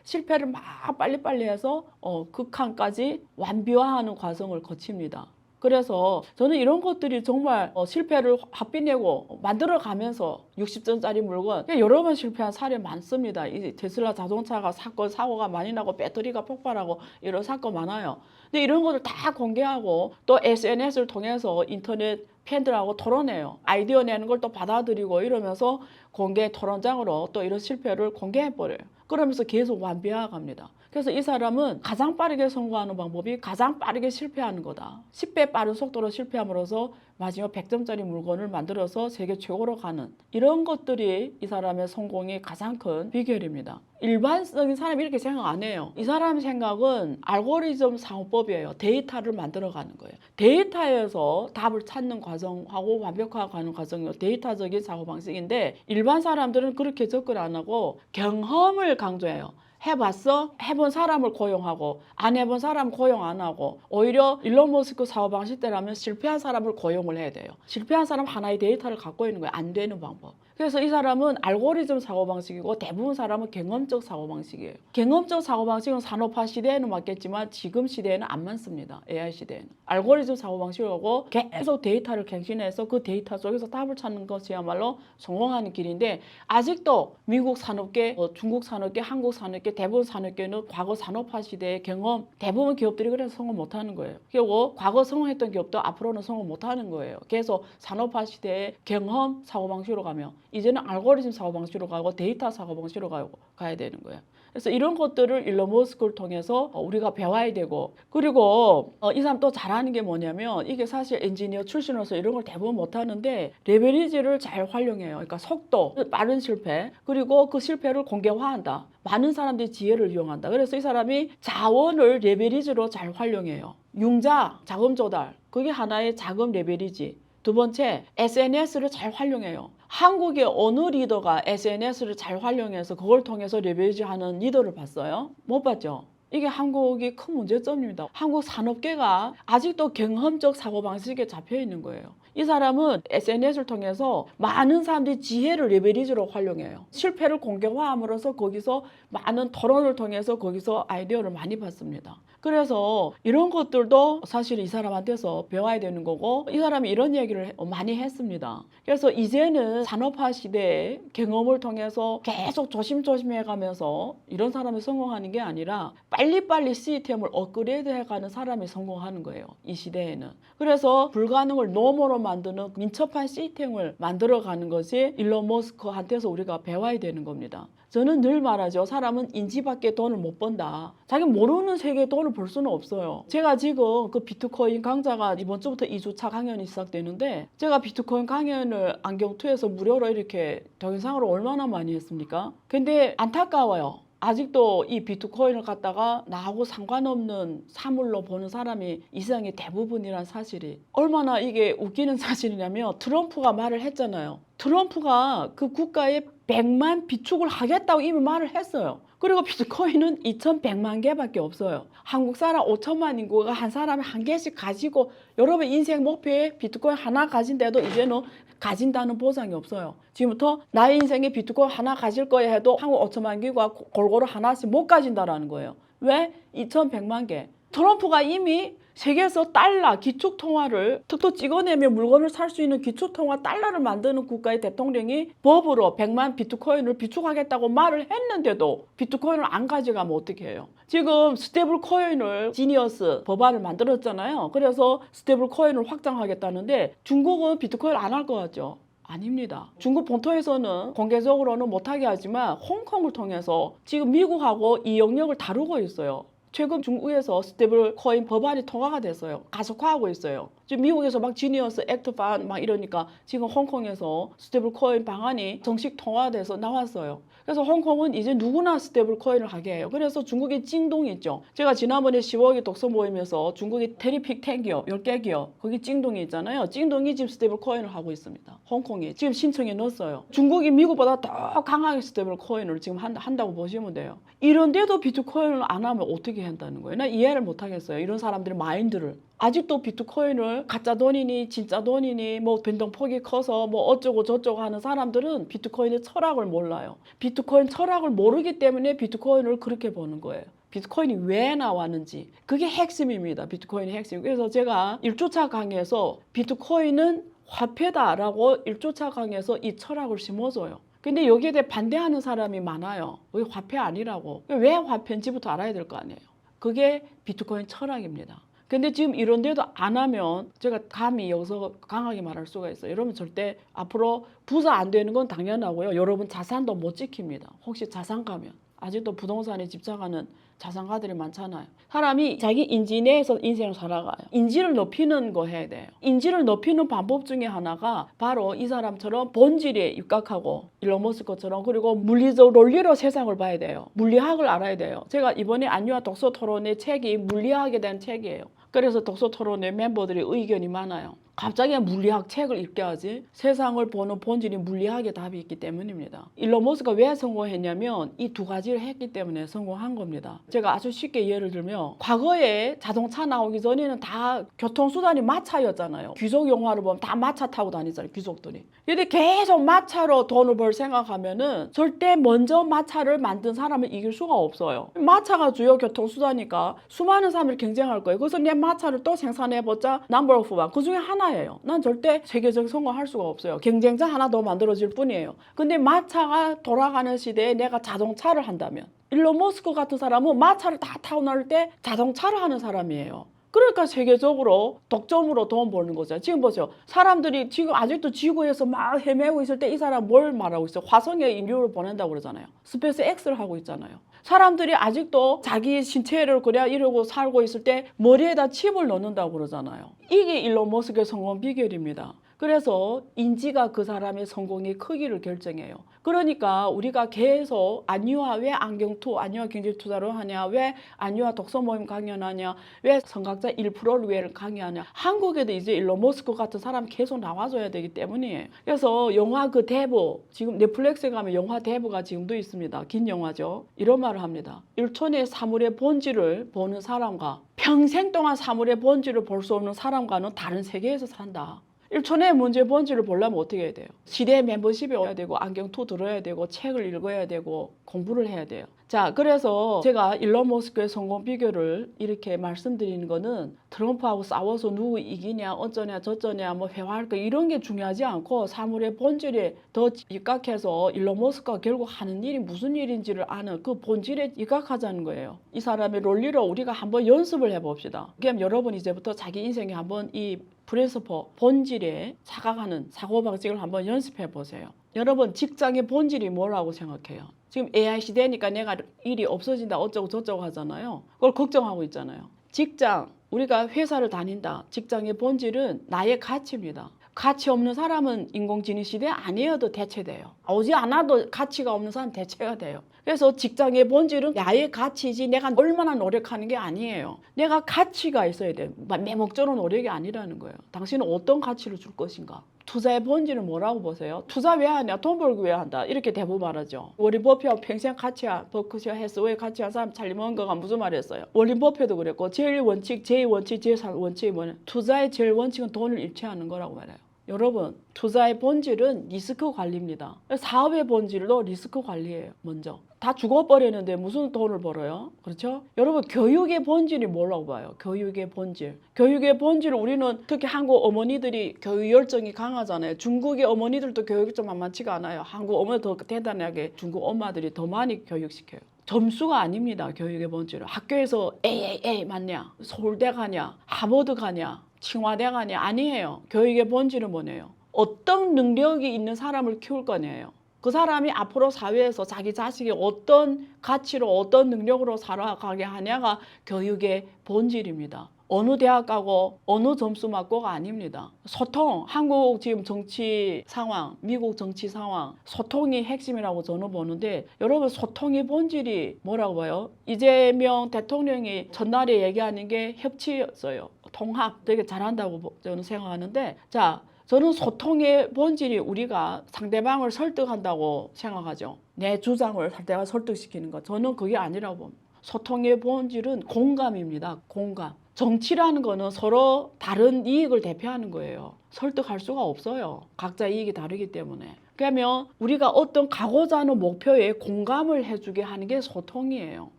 실패를 막 빨리빨리 해서 극한까지 완비화하는 과정을 거칩니다. 그래서 저는 이런 것들이 정말 실패를 합비내고 만들어가면서 60점짜리 물건 여러 번 실패한 사례 많습니다. 이 테슬라 자동차가 사고가 많이 나고 배터리가 폭발하고 이런 사건 많아요. 근데 이런 것을 다 공개하고 또 SNS를 통해서 인터넷 팬들하고 토론해요. 아이디어 내는 걸 또 받아들이고 이러면서 공개 토론장으로 또 이런 실패를 공개해버려요. 그러면서 계속 완비해 갑니다. 그래서 이 사람은 가장 빠르게 성공하는 방법이 가장 빠르게 실패하는 거다. 10배 빠른 속도로 실패함으로써 마지막 100점짜리 물건을 만들어서 세계 최고로 가는 이런 것들이 이 사람의 성공의 가장 큰 비결입니다. 일반적인 사람이 이렇게 생각 안 해요. 이 사람 생각은 알고리즘 사고법이에요. 데이터를 만들어가는 거예요. 데이터에서 답을 찾는 과정하고 완벽화가는 과정이 데이터적인 사고방식인데 일반 사람들은 그렇게 접근 안 하고 경험을 강조해요. 해봤어? 해본 사람을 고용하고 안 해본 사람 고용 안 하고 오히려 일론 머스크 사고방식 때라면 실패한 사람을 고용을 해야 돼요. 실패한 사람 하나의 데이터를 갖고 있는 거예요. 안 되는 방법. 그래서 이 사람은 알고리즘 사고방식이고 대부분 사람은 경험적 사고방식이에요. 경험적 사고방식은 산업화 시대에는 맞겠지만 지금 시대에는 안 맞습니다. AI 시대에는. 알고리즘 사고방식이라고 계속 데이터를 갱신해서 그 데이터 속에서 답을 찾는 것이야말로 성공하는 길인데 아직도 미국 산업계, 중국 산업계, 한국 산업계, 대부분 산업계는 과거 산업화 시대의 경험 대부분 기업들이 그래서 성공 못하는 거예요. 그리고 과거 성공했던 기업도 앞으로는 성공 못하는 거예요. 계속 산업화 시대의 경험 사고방식으로 가며 이제는 알고리즘 사고방식으로 가고 데이터 사고방식으로 가야 되는 거예요. 그래서 이런 것들을 일론 머스크를 통해서 우리가 배워야 되고 그리고 이 사람 또 잘하는 게 뭐냐면 이게 사실 엔지니어 출신으로서 이런 걸 대부분 못하는데 레버리지를 잘 활용해요. 그러니까 속도, 빠른 실패 그리고 그 실패를 공개화한다. 많은 사람들이 지혜를 이용한다. 그래서 이 사람이 자원을 레버리지로 잘 활용해요. 융자, 자금 조달 그게 하나의 자금 레버리지. 두 번째, SNS를 잘 활용해요. 한국의 어느 리더가 SNS를 잘 활용해서 그걸 통해서 레버리지하는 리더를 봤어요? 못 봤죠? 이게 한국이 큰 문제점입니다. 한국 산업계가 아직도 경험적 사고방식에 잡혀 있는 거예요. 이 사람은 SNS를 통해서 많은 사람들이 지혜를 레버리지로 활용해요. 실패를 공개화함으로써 거기서 많은 토론을 통해서 거기서 아이디어를 많이 받습니다. 그래서 이런 것들도 사실 이 사람한테서 배워야 되는 거고 이 사람이 이런 얘기를 많이 했습니다. 그래서 이제는 산업화 시대에 경험을 통해서 계속 조심조심 해가면서 이런 사람이 성공하는 게 아니라 빨리빨리 시스템을 업그레이드 해가는 사람이 성공하는 거예요. 이 시대에는. 그래서 불가능을 노모로 만드는 민첩한 시스템을 만들어가는 것이 일론 머스크한테서 우리가 배워야 되는 겁니다. 저는 늘 말하죠. 사람은 인지밖에 돈을 못 번다. 자기 모르는 세계에 돈을 벌 수는 없어요. 제가 지금 그 비트코인 강좌가 이번 주부터 2주차 강연이 시작되는데 제가 비트코인 강연을 안경투에서 무료로 이렇게 동영상으로 얼마나 많이 했습니까? 근데 안타까워요. 아직도 이 비트코인을 갖다가 나하고 상관없는 사물로 보는 사람이 이 세상의 대부분이란 사실이 얼마나 이게 웃기는 사실이냐면 트럼프가 말을 했잖아요. 트럼프가 그 국가에 100만 비축을 하겠다고 이미 말을 했어요. 그리고 비트코인은 2100만 개밖에 없어요. 한국 사람 5천만 인구가 한 사람이 한 개씩 가지고 여러분 인생 목표에 비트코인 하나 가진데도 이제는 가진다는 보장이 없어요. 지금부터 나의 인생에 비트코인 하나 가질 거야 해도 한국 5천만 개가 골고루 하나씩 못 가진다라는 거예요. 왜? 2100만 개. 트럼프가 이미 세계에서 달러, 기축통화를 툭툭 찍어내면 물건을 살 수 있는 기축통화 달러를 만드는 국가의 대통령이 법으로 100만 비트코인을 비축하겠다고 말을 했는데도 비트코인을 안 가져가면 어떻게 해요? 지금 스테이블 코인을 지니어스 법안을 만들었잖아요. 그래서 스테이블 코인을 확장하겠다는데 중국은 비트코인 안 할 것 같죠? 아닙니다. 중국 본토에서는 공개적으로는 못하게 하지만 홍콩을 통해서 지금 미국하고 이 영역을 다루고 있어요. 최근 중국에서 스테이블 코인 법안이 통과가 됐어요. 가속화하고 있어요. 지금 미국에서 막 지니어스 액트 판 막 이러니까 지금 홍콩에서 스테이블 코인 방안이 정식 통과돼서 나왔어요. 그래서 홍콩은 이제 누구나 스테이블 코인을 하게 해요. 그래서 중국의 찡동이 있죠. 제가 지난번에 10억의 독서 모임에서 중국의 테리픽 10기업, 10개 기업, 거기 찡동이 있잖아요. 찡동이 지금 스테이블 코인을 하고 있습니다. 홍콩이 지금 신청해 넣었어요. 중국이 미국보다 더 강하게 스테이블 코인을 지금 한다고 보시면 돼요. 이런데도 비트코인을 안 하면 어떻게 한다는 거예요? 나 이해를 못 하겠어요. 이런 사람들의 마인드를. 아직도 비트코인을 가짜 돈이니 진짜 돈이니 뭐 변동폭이 커서 뭐 어쩌고 저쩌고 하는 사람들은 비트코인의 철학을 몰라요. 비트코인 철학을 모르기 때문에 비트코인을 그렇게 보는 거예요. 비트코인이 왜 나왔는지 그게 핵심입니다. 비트코인의 핵심. 그래서 제가 1주차 강의에서 비트코인은 화폐다라고 1주차 강의에서 이 철학을 심어줘요. 근데 여기에 대해 반대하는 사람이 많아요. 왜 화폐 아니라고. 왜 화폐인지부터 알아야 될 거 아니에요. 그게 비트코인 철학입니다. 근데 지금 이런데도 안 하면 제가 감히 여기서 강하게 말할 수가 있어요. 여러분 절대 앞으로 부자 안 되는 건 당연하고요. 여러분 자산도 못 지킵니다. 혹시 자산 가면 아직도 부동산에 집착하는 자산가들이 많잖아요. 사람이 자기 인지 내에서 인생을 살아가요. 인지를 높이는 거 해야 돼요. 인지를 높이는 방법 중에 하나가 바로 이 사람처럼 본질에 입각하고 일론 머스크처럼 그리고 물리적 논리로 세상을 봐야 돼요. 물리학을 알아야 돼요. 제가 이번에 안유아 독서 토론의 책이 물리학에 대한 책이에요. 그래서 독서 토론의 멤버들이 의견이 많아요. 갑자기 물리학 책을 읽게 하지 세상을 보는 본질이 물리학에 답이 있기 때문입니다. 일론 머스크가 왜 성공했냐면 이 두 가지를 했기 때문에 성공한 겁니다. 제가 아주 쉽게 예를 들면 과거에 자동차 나오기 전에는 다 교통수단이 마차였잖아요. 귀족 영화를 보면 다 마차 타고 다니잖아요. 귀족들이. 근데 계속 마차로 돈을 벌 생각하면은 절대 먼저 마차를 만든 사람을 이길 수가 없어요. 마차가 주요 교통수단이니까 수많은 사람들이 경쟁할 거예요. 그래서 내 마차를 또 생산해보자 넘버 오브 원. 그 중에 하나예요. 난 절대 세계적 성공할 수가 없어요. 경쟁자 하나 더 만들어질 뿐이에요. 근데 마차가 돌아가는 시대에 내가 자동차를 한다면 일론 머스크 같은 사람은 마차를 다 타고 나올 때 자동차를 하는 사람이에요. 그러니까 세계적으로 독점으로 돈 버는 거죠. 지금 보세요. 사람들이 지금 아직도 지구에서 막 헤매고 있을 때 이 사람 뭘 말하고 있어요? 화성에 인류를 보낸다고 그러잖아요. 스페이스 X를 하고 있잖아요. 사람들이 아직도 자기 신체를 그래 이러고 살고 있을 때 머리에다 칩을 넣는다고 그러잖아요. 이게 일론 머스크의 성공 비결입니다. 그래서 인지가 그 사람의 성공의 크기를 결정해요. 그러니까 우리가 계속 안유아 왜 안경투, 안유아 경제투자를 하냐, 왜 안유아 독서 모임 강연하냐, 왜 성각자 1%를 왜 강의하냐. 한국에도 이제 일론 머스크 같은 사람 계속 나와줘야 되기 때문이에요. 그래서 영화 그 대부, 지금 넷플릭스에 가면 영화 대부가 지금도 있습니다. 긴 영화죠. 이런 말을 합니다. 일촌의 사물의 본질을 보는 사람과 평생 동안 사물의 본질을 볼 수 없는 사람과는 다른 세계에서 산다. 일촌의 문제 본질을 보려면 어떻게 해야 돼요? 시대 멤버십에 와야 되고 안경토 들어야 되고 책을 읽어야 되고 공부를 해야 돼요. 자, 그래서 제가 일론 머스크의 성공 비결을 이렇게 말씀드리는 거는 트럼프하고 싸워서 누구 이기냐 어쩌냐 저쩌냐 뭐 회화할 거 이런 게 중요하지 않고 사물의 본질에 더 입각해서 일론 머스크가 결국 하는 일이 무슨 일인지를 아는 그 본질에 입각하자는 거예요. 이 사람의 논리로 우리가 한번 연습을 해봅시다. 그럼 여러분 이제부터 자기 인생에 한번 이 프린시플, 본질에 착각하는 사고방식을 한번 연습해 보세요. 여러분 직장의 본질이 뭐라고 생각해요? 지금 AI 시대니까 내가 일이 없어진다 어쩌고 저쩌고 하잖아요. 그걸 걱정하고 있잖아요. 직장, 우리가 회사를 다닌다. 직장의 본질은 나의 가치입니다. 가치 없는 사람은 인공지능 시대 아니어도 대체돼요. 오지 않아도 가치가 없는 사람 대체가 돼요. 그래서 직장의 본질은 나의 가치지 내가 얼마나 노력하는 게 아니에요. 내가 가치가 있어야 돼요. 매목적으로 노력이 아니라는 거예요. 당신은 어떤 가치를 줄 것인가? 투자의 본질은 뭐라고 보세요? 투자 왜 하냐? 돈 벌기 왜 한다? 이렇게 대부분 말하죠. 워렌 버핏 평생 가치야, 버크셔 해스웨이 가치한 사람 찰리 먼거가 무슨 말이었어요? 워렌 버핏도 그랬고 제일 원칙, 제2원칙, 제3원칙이 뭐냐? 투자의 제일 원칙은 돈을 잃지 않는 거라고 말해요. 여러분 투자의 본질은 리스크 관리입니다. 사업의 본질도 리스크 관리예요. 먼저 다 죽어버리는데 무슨 돈을 벌어요? 그렇죠? 여러분 교육의 본질이 뭐라고 봐요? 교육의 본질. 교육의 본질을 우리는 특히 한국 어머니들이 교육 열정이 강하잖아요. 중국의 어머니들도 교육이 좀 만만치가 않아요. 한국 어머니 더 대단하게 중국 엄마들이 더 많이 교육시켜요. 점수가 아닙니다. 교육의 본질은. 학교에서 A 맞냐? 서울대 가냐? 하버드 가냐? 칭화대 가냐? 아니에요. 교육의 본질은 뭐냐요? 어떤 능력이 있는 사람을 키울 거냐예요. 그 사람이 앞으로 사회에서 자기 자식이 어떤 가치로 어떤 능력으로 살아가게 하냐가 교육의 본질입니다. 어느 대학 가고 어느 점수 맞고가 아닙니다. 소통, 한국 지금 정치 상황, 미국 정치 상황, 소통이 핵심이라고 저는 보는데 여러분 소통의 본질이 뭐라고 봐요? 이재명 대통령이 전날에 얘기하는 게 협치였어요. 통합 되게 잘한다고 저는 생각하는데 자 저는 소통의 본질이 우리가 상대방을 설득한다고 생각하죠. 내 주장을 상대방을 설득시키는 것. 저는 그게 아니라고 봅니다. 소통의 본질은 공감입니다. 공감. 정치라는 거는 서로 다른 이익을 대표하는 거예요. 설득할 수가 없어요. 각자 이익이 다르기 때문에. 그러면 우리가 어떤 가고자 하는 목표에 공감을 해주게 하는 게 소통이에요.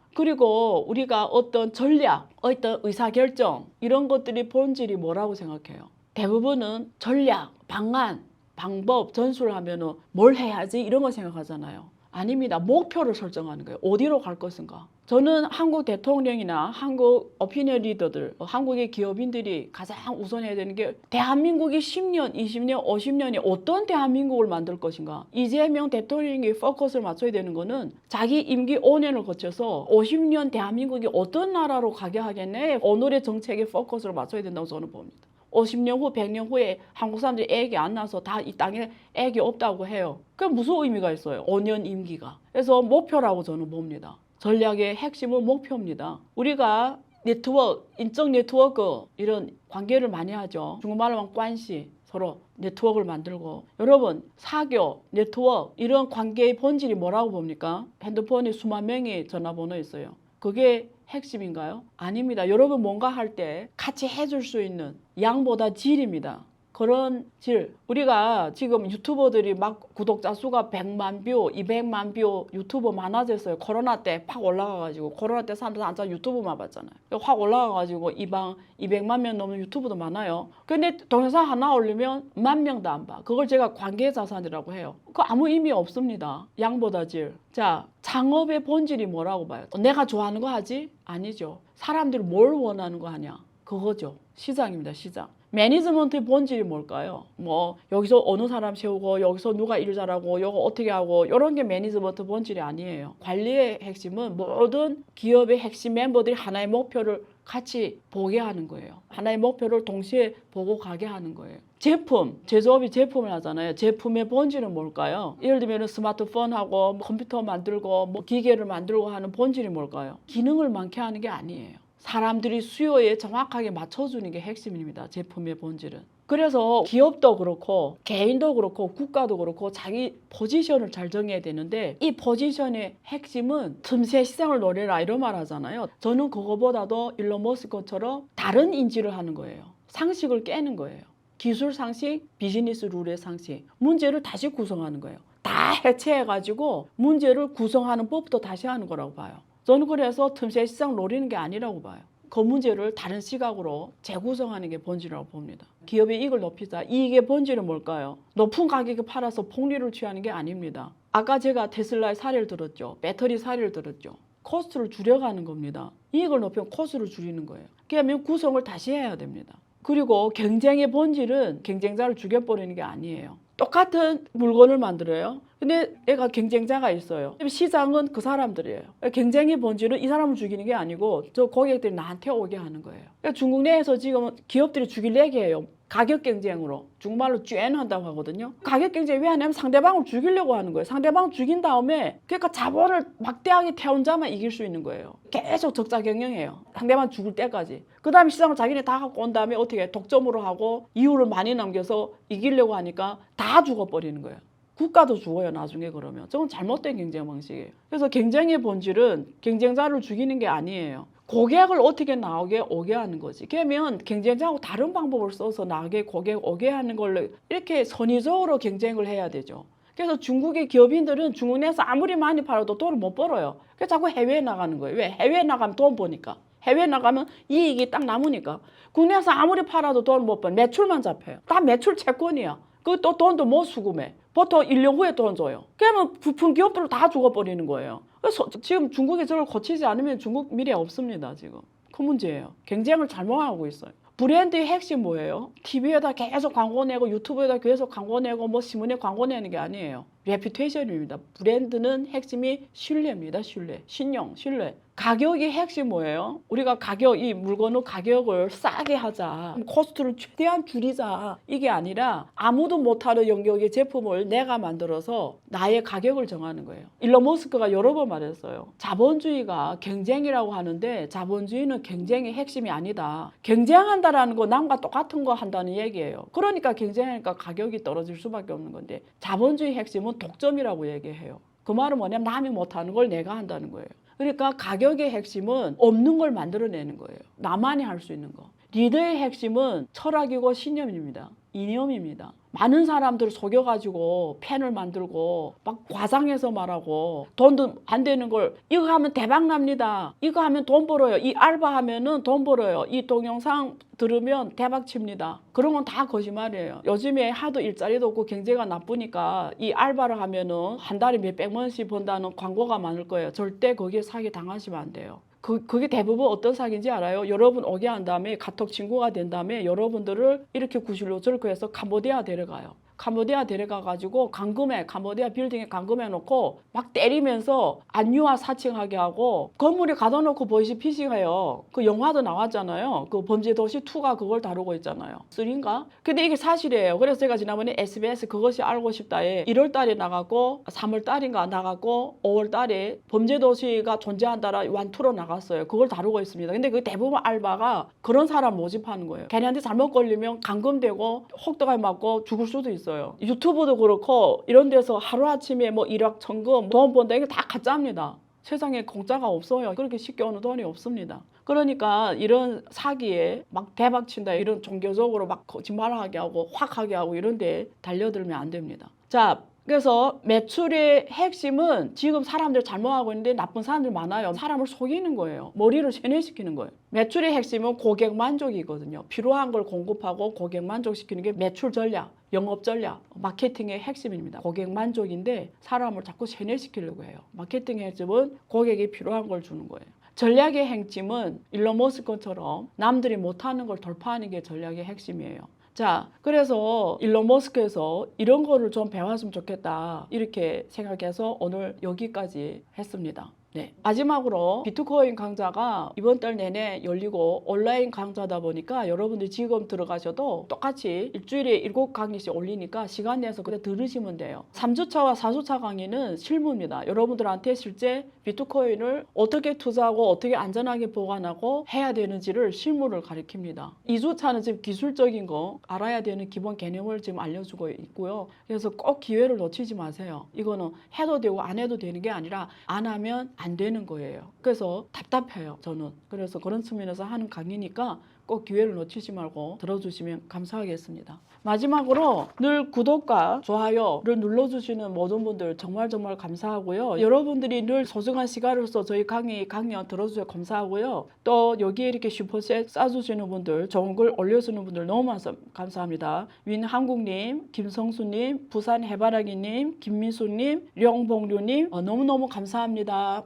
그리고 우리가 어떤 전략, 어떤 의사결정 이런 것들이 본질이 뭐라고 생각해요? 대부분은 전략, 방안, 방법, 전술을 하면은 뭘 해야지 이런 걸 생각하잖아요. 아닙니다. 목표를 설정하는 거예요. 어디로 갈 것인가. 저는 한국 대통령이나 한국 오피니언 리더들, 한국의 기업인들이 가장 우선해야 되는 게 대한민국이 10년, 20년, 50년이 어떤 대한민국을 만들 것인가. 이재명 대통령이 포커스를 맞춰야 되는 거는 자기 임기 5년을 거쳐서 50년 대한민국이 어떤 나라로 가게 하겠네. 오늘의 정책에 포커스를 맞춰야 된다고 저는 봅니다. 50년 후, 100년 후에 한국 사람들이 애기 안 낳아서 다 이 땅에 애기 없다고 해요. 그게 무슨 의미가 있어요? 5년 임기가. 그래서 목표라고 저는 봅니다. 전략의 핵심은 목표입니다. 우리가 네트워크, 인적 네트워크 이런 관계를 많이 하죠. 중국말로 하면 관시, 서로 네트워크를 만들고 여러분 사교, 네트워크 이런 관계의 본질이 뭐라고 봅니까? 핸드폰에 수만 명이 전화번호 있어요. 그게 핵심인가요? 아닙니다. 여러분 뭔가 할 때 같이 해줄 수 있는 양보다 질입니다. 그런 질. 우리가 지금 유튜버들이 막 구독자 수가 100만 뷰, 200만 뷰 유튜버 많아졌어요. 코로나 때 팍 올라가가지고 코로나 때 사람들 앉아 유튜브만 봤잖아요. 확 올라가가지고 이방 200만 명 넘는 유튜브도 많아요. 근데 동영상 하나 올리면 10,000명도 안 봐. 그걸 제가 관계 자산이라고 해요. 그거 아무 의미 없습니다. 양보다 질. 자, 창업의 본질이 뭐라고 봐요? 내가 좋아하는 거 하지? 아니죠. 사람들이 뭘 원하는 거 하냐? 그거죠. 시장입니다. 시장. 매니지먼트의 본질이 뭘까요? 뭐 여기서 어느 사람 세우고 여기서 누가 일 잘하고 이거 어떻게 하고 이런 게 매니지먼트 본질이 아니에요. 관리의 핵심은 모든 기업의 핵심 멤버들이 하나의 목표를 같이 보게 하는 거예요. 하나의 목표를 동시에 보고 가게 하는 거예요. 제품, 제조업이 제품을 하잖아요. 제품의 본질은 뭘까요? 예를 들면 스마트폰하고 컴퓨터 만들고 기계를 만들고 하는 본질이 뭘까요? 기능을 많게 하는 게 아니에요. 사람들이 수요에 정확하게 맞춰주는 게 핵심입니다. 제품의 본질은. 그래서 기업도 그렇고 개인도 그렇고 국가도 그렇고 자기 포지션을 잘 정해야 되는데 이 포지션의 핵심은 틈새 시장을 노려라 이런 말 하잖아요. 저는 그거보다도 일론 머스크처럼 다른 인지를 하는 거예요. 상식을 깨는 거예요. 기술 상식, 비즈니스 룰의 상식, 문제를 다시 구성하는 거예요. 다 해체해가지고 문제를 구성하는 법도 다시 하는 거라고 봐요. 저는 그래서 틈새 시장 노리는 게 아니라고 봐요. 그 문제를 다른 시각으로 재구성하는 게 본질이라고 봅니다. 기업의 이익을 높이자. 이익의 본질은 뭘까요? 높은 가격에 팔아서 폭리를 취하는 게 아닙니다. 아까 제가 테슬라의 사례를 들었죠. 배터리 사례를 들었죠. 코스트를 줄여가는 겁니다. 이익을 높이면 코스트를 줄이는 거예요. 그러면 구성을 다시 해야 됩니다. 그리고 경쟁의 본질은 경쟁자를 죽여버리는 게 아니에요. 똑같은 물건을 만들어요. 근데 얘가 경쟁자가 있어요. 시장은 그 사람들이에요. 경쟁의 본질은 이 사람을 죽이는 게 아니고 저 고객들이 나한테 오게 하는 거예요. 그러니까 중국 내에서 지금 기업들이 죽이려게 해요. 가격 경쟁으로. 중국말로 쨘 한다고 하거든요. 가격 경쟁 왜 하냐면 상대방을 죽이려고 하는 거예요. 상대방을 죽인 다음에 그러니까 자본을 막대하게 태운 자만 이길 수 있는 거예요. 계속 적자 경영해요. 상대방 죽을 때까지. 그 다음에 시장을 자기네 다 갖고 온 다음에 어떻게 해? 독점으로 하고 이율을 많이 남겨서 이기려고 하니까 다 죽어버리는 거예요. 국가도 죽어요 나중에. 그러면 저건 잘못된 경쟁 방식이에요. 그래서 경쟁의 본질은 경쟁자를 죽이는 게 아니에요. 고객을 어떻게 나오게 오게 하는 거지. 그러면 경쟁자하고 다른 방법을 써서 나게 고객 오게 하는 걸로 이렇게 선의적으로 경쟁을 해야 되죠. 그래서 중국의 기업인들은 중국 내에서 아무리 많이 팔아도 돈을 못 벌어요. 그래서 자꾸 해외에 나가는 거예요. 왜? 해외에 나가면 돈 버니까. 해외에 나가면 이익이 딱 남으니까. 국내에서 아무리 팔아도 돈을 못 벌어. 매출만 잡혀요. 다 매출 채권이야. 그 또 돈도 못 수금해. 보통 1년 후에 돈 줘요. 그러면 부품 기업들을 다 죽어버리는 거예요. 그래서 지금 중국이 저를 고치지 않으면 중국 미래 없습니다. 지금. 큰 문제예요. 경쟁을 잘못하고 있어요. 브랜드의 핵심 뭐예요? TV에다 계속 광고 내고 유튜브에다 계속 광고 내고 뭐 신문에 광고 내는 게 아니에요. 레퓨테이션입니다. 브랜드는 핵심이 신뢰입니다. 신뢰. 신용, 신뢰. 가격이 핵심 뭐예요? 우리가 이 물건의 가격을 싸게 하자. 코스트를 최대한 줄이자. 이게 아니라 아무도 못하는 영역의 제품을 내가 만들어서 나의 가격을 정하는 거예요. 일론 머스크가 여러 번 말했어요. 자본주의가 경쟁이라고 하는데 자본주의는 경쟁의 핵심이 아니다. 경쟁한다라는 거 남과 똑같은 거 한다는 얘기예요. 그러니까 경쟁하니까 가격이 떨어질 수밖에 없는 건데 자본주의 핵심은 독점이라고 얘기해요. 그 말은 뭐냐면 남이 못하는 걸 내가 한다는 거예요. 그러니까 가격의 핵심은 없는 걸 만들어내는 거예요. 나만이 할 수 있는 거. 리더의 핵심은 철학이고 신념입니다. 이념입니다. 많은 사람들을 속여가지고 펜을 만들고 막 과장해서 말하고 돈도 안 되는 걸 이거 하면 대박 납니다. 이거 하면 돈 벌어요. 이 알바하면은 돈 벌어요. 이 동영상 들으면 대박 칩니다. 그런 건 다 거짓말이에요. 요즘에 하도 일자리도 없고 경제가 나쁘니까 이 알바를 하면은 한 달에 몇백만 원씩 번다는 광고가 많을 거예요. 절대 거기에 사기 당하시면 안 돼요. 그게 대부분 어떤 사기인지 알아요? 여러분 오게 한 다음에 카톡 친구가 된 다음에 여러분들을 이렇게 구실로 저렇게 해서 캄보디아 데려가요. 캄보디아 데려가가지고 캄보디아 빌딩에 감금해 놓고 막 때리면서 안유화 사칭하게 하고 건물에 가둬 놓고 보이스피싱해요. 그 영화도 나왔잖아요. 그 범죄도시 2가 그걸 다루고 있잖아요. 3인가? 근데 이게 사실이에요. 그래서 제가 지난번에 SBS 그것이 알고 싶다에 1월 달에 나가고 3월 달인가 나가고 5월 달에 범죄도시가 존재한다라 완투로 나갔어요. 그걸 다루고 있습니다. 근데 그 대부분 알바가 그런 사람 모집하는 거예요. 걔네한테 잘못 걸리면 감금되고 혹독하게 맞고 죽을 수도 있어요. 유튜브도 그렇고 이런 데서 하루아침에 뭐 일확천금 돈 번다 이게 다 가짜입니다. 세상에 공짜가 없어요. 그렇게 쉽게 오는 돈이 없습니다. 그러니까 이런 사기에 막 대박친다 이런 종교적으로 막 거짓말하게 하고 확 하게 하고 이런 데 달려들면 안 됩니다. 자, 그래서 매출의 핵심은 지금 사람들 잘못하고 있는데 나쁜 사람들 많아요. 사람을 속이는 거예요. 머리를 세뇌시키는 거예요. 매출의 핵심은 고객 만족이거든요. 필요한 걸 공급하고 고객 만족시키는 게 매출 전략, 영업 전략, 마케팅의 핵심입니다. 고객 만족인데 사람을 자꾸 세뇌시키려고 해요. 마케팅의 핵심은 고객이 필요한 걸 주는 거예요. 전략의 핵심은 일론 머스크처럼 남들이 못하는 걸 돌파하는 게 전략의 핵심이에요. 자, 그래서 일론 머스크에서 이런 거를 좀 배웠으면 좋겠다 이렇게 생각해서 오늘 여기까지 했습니다. 네. 마지막으로 비트코인 강좌가 이번 달 내내 열리고 온라인 강좌다 보니까 여러분들이 지금 들어가셔도 똑같이 일주일에 7강의씩 올리니까 시간 내서 그때 들으시면 돼요. 3주차와 4주차 강의는 실무입니다. 여러분들한테 실제 비트코인을 어떻게 투자하고 어떻게 안전하게 보관하고 해야 되는지를 실무를 가르칩니다. 2주차는 지금 기술적인 거 알아야 되는 기본 개념을 지금 알려주고 있고요. 그래서 꼭 기회를 놓치지 마세요. 이거는 해도 되고 안 해도 되는 게 아니라 안 하면 안 되는 거예요. 그래서 답답해요, 저는. 그래서 그런 측면에서 하는 강의니까 꼭 기회를 놓치지 말고 들어주시면 감사하겠습니다. 마지막으로 늘 구독과 좋아요를 눌러주시는 모든 분들 정말 감사하고요. 여러분들이 늘 소중한 시간으로서 저희 강연 들어주셔서 감사하고요. 또 여기에 이렇게 슈퍼챗 쏴주시는 분들, 좋은 글 올려주는 분들 너무 감사합니다. 윈한국님, 김성수님, 부산 해바라기님, 김미수님, 령봉류님 너무너무 감사합니다.